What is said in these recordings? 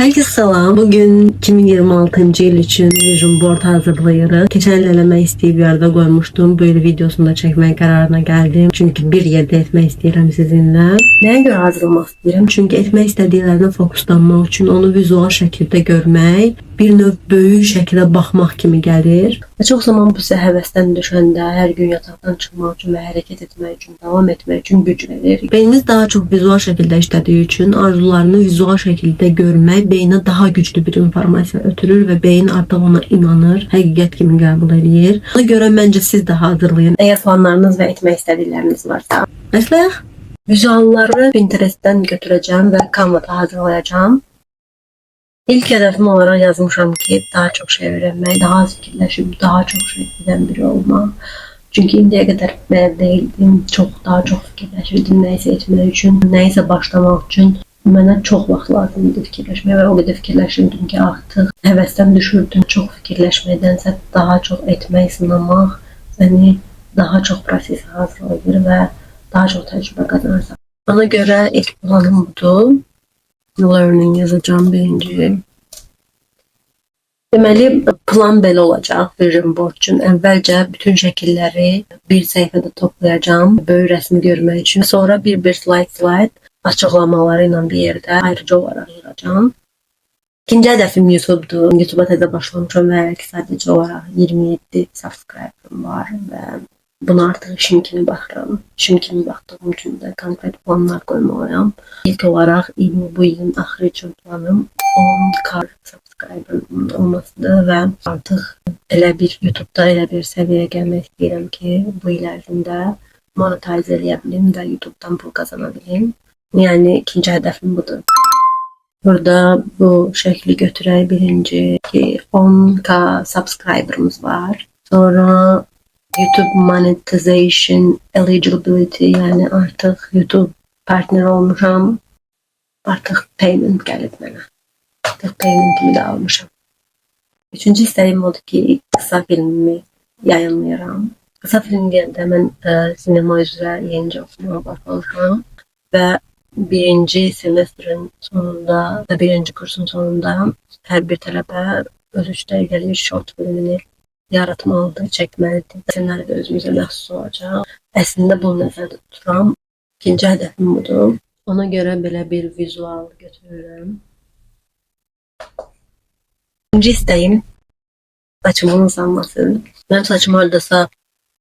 Herkese salam. Bugün 2026-cı il üçün vision board hazırlayırıq. Keçən il eləmək istəyib yerdə qoymuşdum. Bu il videosunu da çəkmək qərarına gəldim. Çünki bir yerdə etmək istəyirəm sizinlə. Nəyə görə hazırlamaq istəyirəm? Çünki etmək istədiklərinə fokuslanmaq üçün onu vizual şəkildə görmək, bir növ böyük şəkildə baxmaq kimi gəlir. Və çox zaman bu sizə həvəsdən düşəndə hər gün yataqdan çıxmaq üçün və hərəkət etmək üçün, davam etmək üçün güc verir. Beynimiz daha çox vizual şəkildə işlədiyi üçün arzularını vizual şəkildə görmək beynə daha güclü bir informasiya ötürür və beyin artıq ona inanır, həqiqət kimi qəbul edir. Ona görə məncə siz də hazırlayın. Əgər planlarınız və etmək istədikləriniz varsa. Məsələn, vizualları Pinterestdən götürəcəm və Canva'da hazırlayacağam. İlk hədəfim olaraq yazmışam ki, daha çox şey öyrənmək, daha az fikirləşib, daha çox şey edən biri olmaq. Çünki indiyə qədər belə deyildim, daha çox fikirləşirdim nəyisə etmək üçün, nəyisə başlamaq üçün. Mənə çox vaxt lazım idi fikirləşmək və o qədər fikirləşirdim ki, artıq həvəsdən düşürdüm. Çox fikirləşməkdənsə daha çox etmək, sınamaq səni daha çox prosesi hazırlayır və daha çox təcrübə qazanırsan. Ona görə ilk planım budur. Learning yazacağım birinci. Deməli, plan belə olacaq vision board üçün. Əvvəlcə bütün şəkilləri bir səhifədə toplayacağım, böyük rəsmi görmək üçün. Sonra bir slide açıqlamaları ilə bir yerdə ayrıca olaraq yığacağım. İkinci hədəfim YouTube'dur. YouTube'a təzə başlamışam və sadəcə olaraq 27 subscriber'ım var və buna artıq işim kimi baxıram. İşim kimi baxdığım üçün də konkret planlar qoymalıyam. İlk olaraq bu ilin axırı üçün planım 10k subscriber'ın olmasıdır və artıq YouTube'da elə bir səviyyəyə gəlmək istəyirəm ki, bu il ərzində monetize eləyə bilim və YouTube'dan pul qazana bilim. Yəni ikinci hədəfim budur. Burada bu şəkli götürək. Birinci ki 10k subscriber'ımız var. Sonra YouTube monetization eligibility, yəni artıq YouTube partner olmuşam. Artıq payment gəlib mənə. Artıq paymentimi də almışam. Üçüncü istəyim odur ki, qısa filmimi yayınlayıram. Qısa filmdə mən sinema üzrə yenicə oxumağa başlamışam və birinci semestrin sonunda və birinci kursun sonunda hər bir tələbə öz 3 dəqiqəlik short filmini yaratmalıdır, çəkməlidir. Ssenari də özümüzə məxsus olacaq. Əslində bunu nəzərdə tuturam. İkinci hədəfim budur. Ona görə belə bir vizual götürürəm. İkinci istəyim saçımın uzanması. Mənim saçım hardasa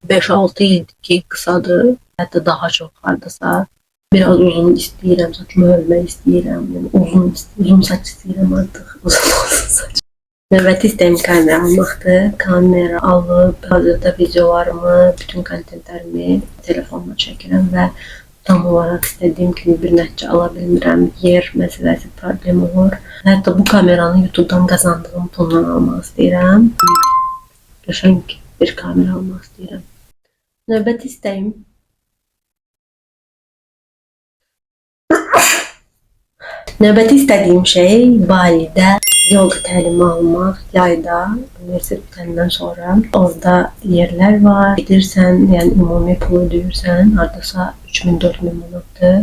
5-6 ildir ki, qısadır. Hətta daha çox hardasa. Biraz uzun istəyirəm, saçımı hörmək istəyirəm. Yəni uzun saç istəyirəm artıq. Uzun saç. Növbəti istəyim kamera almaqdır. Kamera alıb, hazırda videolarımı, bütün kontentlərimi telefonla çəkirəm və tam olaraq istədiyim kimi bir nəticə ala bilmirəm. Yer məsələsi problem olur. Hətta bu kameranı YouTube'dan qazandığım puldan almaq istəyirəm. Qəşəng bir kamera almaq istəyirəm. Növbəti istəyim Növbəti istədiyim şey Balidə yoga təlimi almaq, yayda, universitet bitəndən sonra. Orada yerlər var, gedirsən, yəni ümumi pulu ödəyirsən, hardasa 3000-4000 manatdır,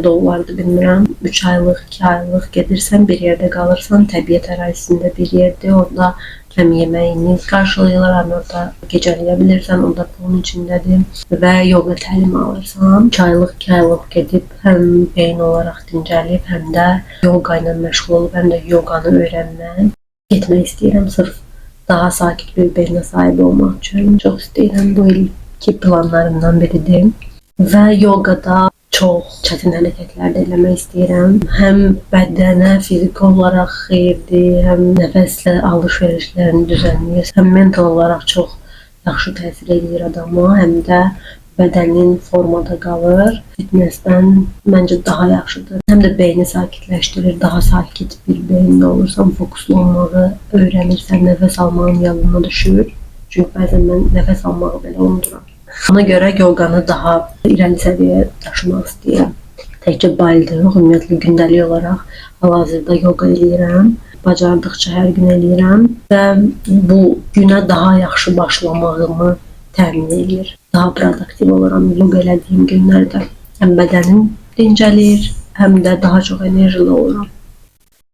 dollardır bilmirəm. 3 aylıq, 2 aylıq gedirsən, bir yerdə qalırsan, təbiət ərazisində bir yerdir, orada həm yeməyini qarşılayırlar, həm orada gecələyə bilirsən, orada pulun içindədir və yoga təlimi alırsan. 2 aylıq, 2 aylıq gedib həm beyin olaraq dincəlib, həm də yoga ilə məşğul olub, həm də yoganı öyrənmək. Getmək istəyirəm sırf daha sakit bir beyinə sahib olmaq üçün. Çox istəyirəm, bu ilki planlarımdan biridir və yogada çox çətin hərəkətlər də eləmək istəyirəm. Həm bədənə fiziki olaraq xeyirdir, həm nəfəslə alış-verişlərini düzənləyir, həm mental olaraq çox yaxşı təsir edir adama, həm də bədənin formada qalır. Fitnessdən məncə daha yaxşıdır. Həm də beyni sakitləşdirir, daha sakit bir beyində olursan, fokuslu olmağı öyrənirsən, nəfəs almağın yalına düşür. Çünki bəzən mən nəfəs almağı belə unuduram. Ona görə yoganı daha irəli səviyyəyə daşımaq istəyirəm. Təkcə Balidə yox, ümumiyyətlə gündəlik olaraq hal-hazırda yoga eləyirəm. Bacardıqca hər gün eləyirəm və bu günə daha yaxşı başlamağımı təmin edir. Daha produktiv oluram yoga elədiyim günlərdə. Həm bədənim dincəlir, həm də daha çox enerjili oluram.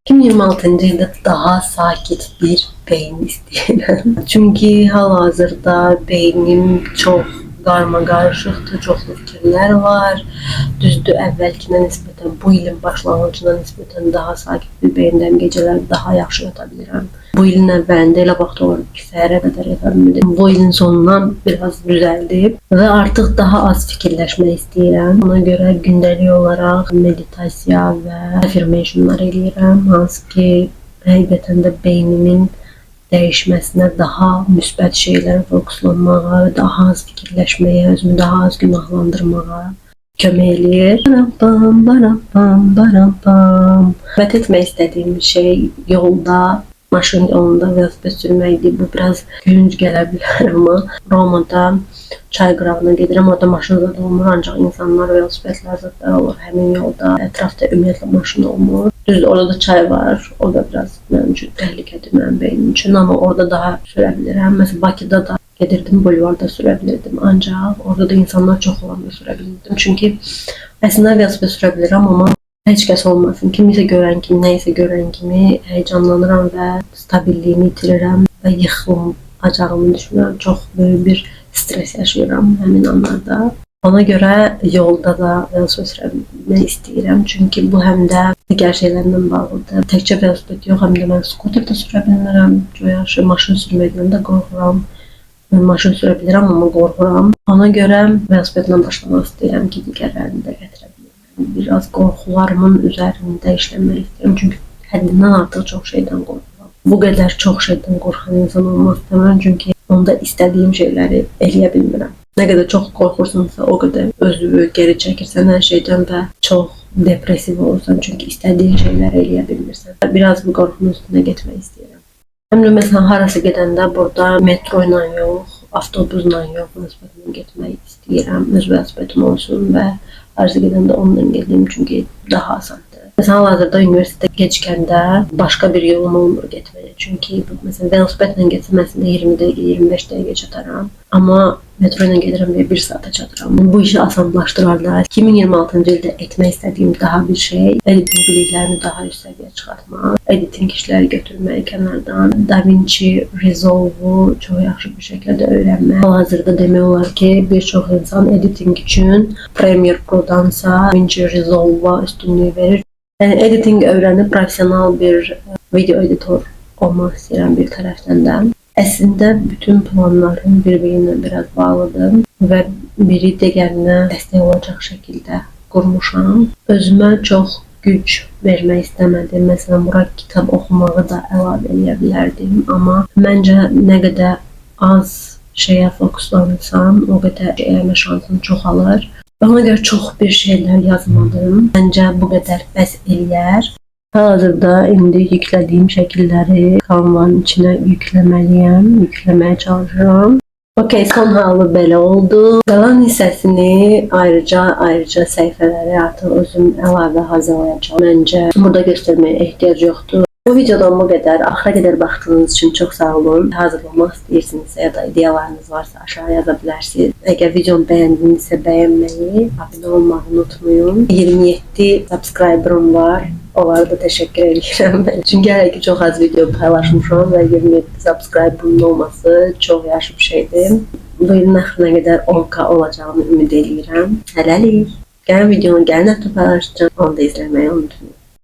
2026-cı ildə daha sakit bir beyin istəyirəm. Çünki hal-hazırda beynim çox qarma-qarışıqdır, çoxlu fikirlər var. Düzdür, əvvəlkinə nisbətən, bu ilin başlanğıcına nisbətən daha sakit bir beyindəyim. Gecələr daha yaxşı yata bilirəm. Bu ilin əvvəlində elə vaxt olurdu ki, səhərə qədər yata bilmirdim. Bu ilin sonundan biraz düzəldib və artıq daha az fikirləşmək istəyirəm. Ona görə gündəlik olaraq meditasiya və affirmationlar eləyirəm. Hansı ki, həqiqətən də beynimin dəyişməsinə, daha müsbət şeylərə fokuslanmağa, daha az fikirləşməyə, özümü daha az günahlandırmağa kömək eləyir. Baram baram bam baram bam. Söhbət etmək istədiyim şey yolda, maşın yolunda velosiped sürməkdir. Bu biraz gülünc gələ bilər, amma Romada çay qırağına gedirəm, orada maşın zad olmur, ancaq insanlar velosipedlər zadlar olur həmin yolda. Ətrafda ümumiyyətlə maşın olmur. Düzdür, orada da çay var, o da biraz mənim üçün təhlükədir mənim beynim üçün, amma orada daha sürə bilirəm. Məsələn, Bakıda da gedirdim, bulvarda sürə bilirdim, ancaq orada da insanlar çox olanda sürə bilirdim. Çünki əslində velosiped sürə bilirəm, amma heç kəs olmasın. Kimisə görən kimi, nəyisə görən kimi həyəcanlanıram və stabilliyimi itirirəm və yıxılacağımı düşünürəm. Çox böyük bir stres yaşayıram həmin anlarda. Ona görə yolda da velosiped sürmək istəyirəm. Çünki bu həm də digər şeylərlə bağlıdır. Təkcə velosiped yox, həm də mən skuter də sürə bilmirəm. Yaxşı, maşın sürməkdən də qorxuram. Mən maşın sürə bilirəm, amma qorxuram. Ona görə velosipedlə başlamaq istəyirəm ki, digərlərini də gətirə bilirəm. Biraz qorxularımın üzərində işləmək istəyirəm. Çünki həddindən artıq çox şeydən qorxuram. Bu qədər çox şeydən qorxan insan olmaq istəmirəm. Çünki onda istədiyim şeyləri eləyə bilmirəm. Nə qədər çox qorxursansa, o qədər özünü geri çəkirsən hər şeydən və çox depressiv olursan. Çünki istədiyin şeyləri eləyə bilmirsən. Biraz bu qorxunun üstünə getmək istəyirəm. Həm də məsələn, harası gedəndə burada metro ilə yox, avtobusla yox, velosipedlə getmək istəyirəm. Öz velosipedim olsun və harası gedəndə onunla gedim, çünki daha asandır. Məsələn, hal-hazırda universitetə gecikəndə başqa bir yolum olmur getməyə. Çünki məsələn, velosipedlə getsəm əslində 20 dəqiqə, 25 dəqiqə çataram. Amma metro ilə gedirəm və 1 saata çatıram. Bu işi asanlaşdırarlar. 2026-cı ildə etmək istədiyim daha bir şey, editing biliklərini daha üst səviyyəyə çıxartmaq, editing işləri götürmək kənardan, DaVinci Resolve-u çox yaxşı bir şəkildə öyrənmək. Hal-hazırda demək olar ki, bir çox insan editing üçün Premiere Pro-dansa DaVinci Resolve-a üstünlük verir. Yəni editing öyrənib professional bir video editor olmaq istəyirəm bir tərəfdən də. Əslində bütün planlarım bir-birinə biraz bağlıdır və biri digərinə dəstək olacaq şəkildə qurmuşam. Özümə çox güc vermək istəmədim. Məsələn, bura kitab oxumağı da əlavə edə bilərdim, amma məncə nə qədər az şeyə fokuslansam, o qədər eləmə şansım çoxalır. Ona görə çox bir şeylər yazmadım. Məncə bu qədər bəs eləyər. Hal-hazırda indi yüklədiyim şəkilləri Canva-nın içinə yükləməyə çalışıram. Okey, son halı belə oldu. Qalan hissəsini ayrıca səhifələri artıq özüm əlavə hazırlayacağım. Məncə burada göstərməyə ehtiyac yoxdur. Bu videodan bu qədər. Axıra qədər baxdığınız üçün çox sağ olun. Hazırlamaq istəyirsinizsə ya da ideyalarınız varsa aşağı yaza bilərsiniz. Əgər videomu bəyəndinizsə bəyənməyi, abunə olmağı unutmayın. 27 subscriber'ım var. Onlara da təşəkkür edirəm. Çünki hələ ki çox az video paylaşmışam və 27 subscriber'ın olması çox yaxşı bir şeydir. Bu ilin axırına qədər 10K olacağını ümid edirəm. Hələlik. Gələn videonu gəlin həftə paylaşacağım. Onu da izləməyi unutmayın.